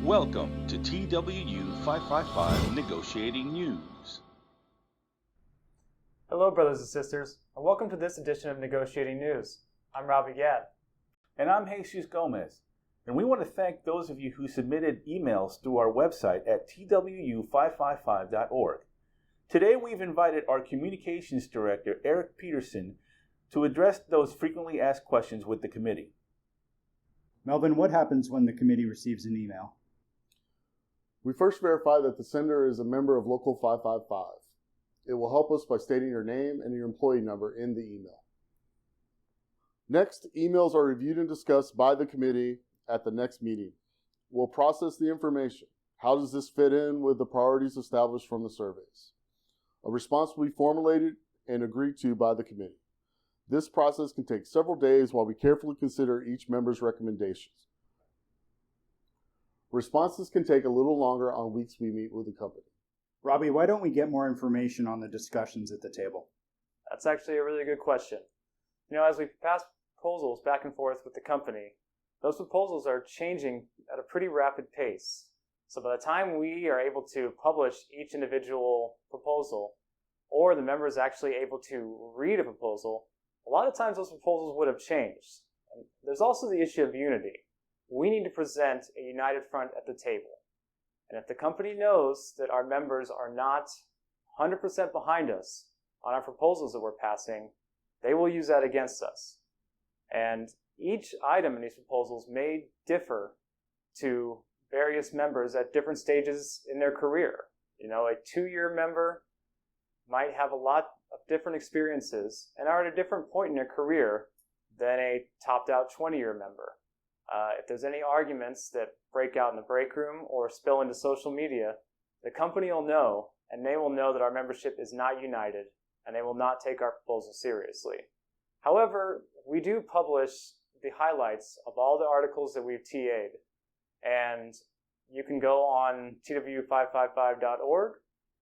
Welcome to TWU 555 Negotiating News. Hello, brothers and sisters, and welcome to this edition of Negotiating News. I'm Robbie Gadd. And I'm Jesus Gomez. And we want to thank those of you who submitted emails through our website at twu555.org. Today we've invited our Communications Director, Eric Peterson, to address those frequently asked questions with the committee. Melvin, what happens when the committee receives an email? We first verify that the sender is a member of Local 555. It will help us by stating your name and your employee number in the email. Next, emails are reviewed and discussed by the committee at the next meeting. We'll process the information. How does this fit in with the priorities established from the surveys? A response will be formulated and agreed to by the committee. This process can take several days while we carefully consider each member's recommendations. Responses can take a little longer on weeks we meet with the company. Robbie, why don't we get more information on the discussions at the table? That's actually a really good question. As we pass proposals back and forth with the company, those proposals are changing at a pretty rapid pace. So by the time we are able to publish each individual proposal, or the members actually able to read a proposal, a lot of times those proposals would have changed. And there's also the issue of unity. We need to present a united front at the table. And if the company knows that our members are not 100% behind us on our proposals that we're passing, they will use that against us. And each item in these proposals may differ to various members at different stages in their career. A 2-year member might have a lot of different experiences and are at a different point in their career than a topped-out 20-year member. If there's any arguments that break out in the break room or spill into social media, the company will know, and they will know that our membership is not united, and they will not take our proposal seriously. However, we do publish the highlights of all the articles that we've TA'd, and you can go on twu555.org,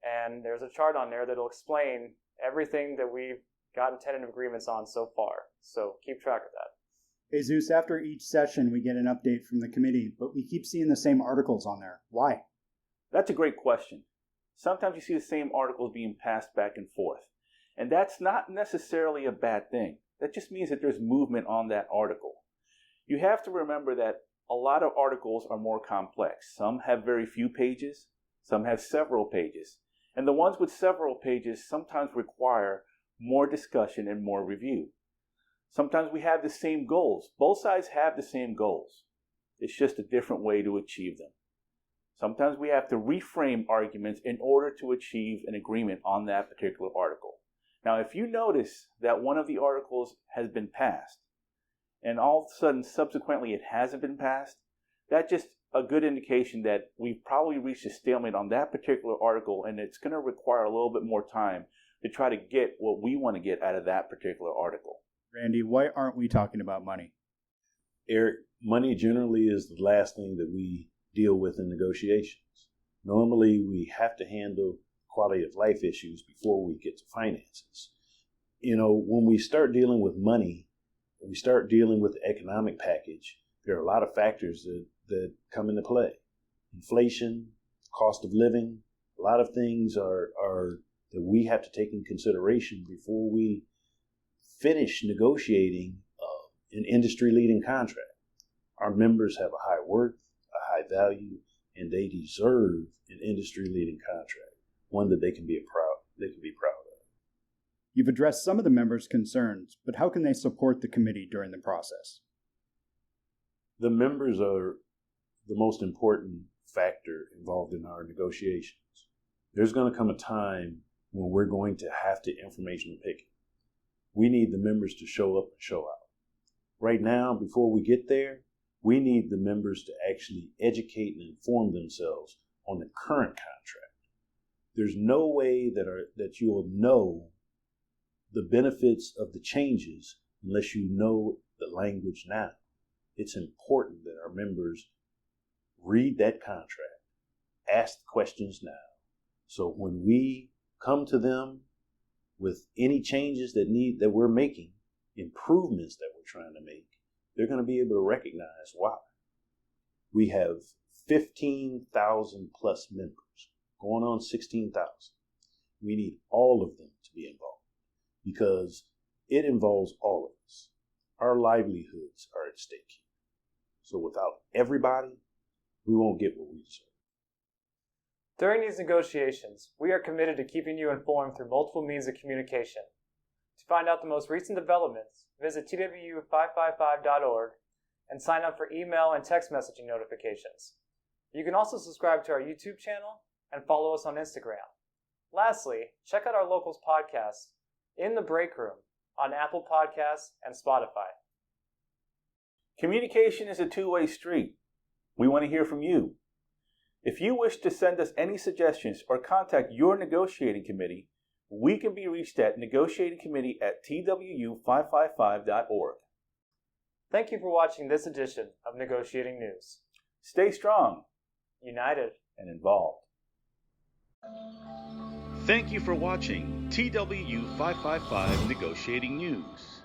and there's a chart on there that'll explain everything that we've gotten tentative agreements on so far. So keep track of that. Jesus, after each session, we get an update from the committee, but we keep seeing the same articles on there. Why? That's a great question. Sometimes you see the same articles being passed back and forth. And that's not necessarily a bad thing. That just means that there's movement on that article. You have to remember that a lot of articles are more complex. Some have very few pages, some have several pages. And the ones with several pages sometimes require more discussion and more review. Sometimes we have the same goals. Both sides have the same goals. It's just a different way to achieve them. Sometimes we have to reframe arguments in order to achieve an agreement on that particular article. Now, if you notice that one of the articles has been passed, and all of a sudden, subsequently, it hasn't been passed, that's just a good indication that we've probably reached a stalemate on that particular article, and it's going to require a little bit more time to try to get what we want to get out of that particular article. Randy, why aren't we talking about money? Eric, money generally is the last thing that we deal with in negotiations. Normally, we have to handle quality of life issues before we get to finances. When we start dealing with money, when we start dealing with the economic package, there are a lot of factors that come into play. Inflation, cost of living, a lot of things are that we have to take in consideration before we finish negotiating an industry-leading contract. Our members have a high worth, a high value, and they deserve an industry-leading contract, one that they can be proud of. You've addressed some of the members' concerns, but how can they support the committee during the process? The members are the most important factor involved in our negotiations. There's going to come a time when we're going to have to information picket. We need the members to show up and show out. Right now, before we get there, we need the members to actually educate and inform themselves on the current contract. There's no way that you will know the benefits of the changes unless you know the language now. It's important that our members read that contract, ask questions now, so when we come to them with any changes that we're making, improvements that we're trying to make, they're going to be able to recognize why. We have 15,000 plus members, going on 16,000. We need all of them to be involved because it involves all of us. Our livelihoods are at stake here. So without everybody, we won't get what we deserve. During these negotiations, we are committed to keeping you informed through multiple means of communication. To find out the most recent developments, visit twu555.org and sign up for email and text messaging notifications. You can also subscribe to our YouTube channel and follow us on Instagram. Lastly, check out our Locals podcast, In the Break Room, on Apple Podcasts and Spotify. Communication is a two-way street. We want to hear from you. If you wish to send us any suggestions or contact your negotiating committee, we can be reached at negotiatingcommittee@twu555.org. Thank you for watching this edition of Negotiating News. Stay strong, United and involved. Thank you for watching TW555 Negotiating News.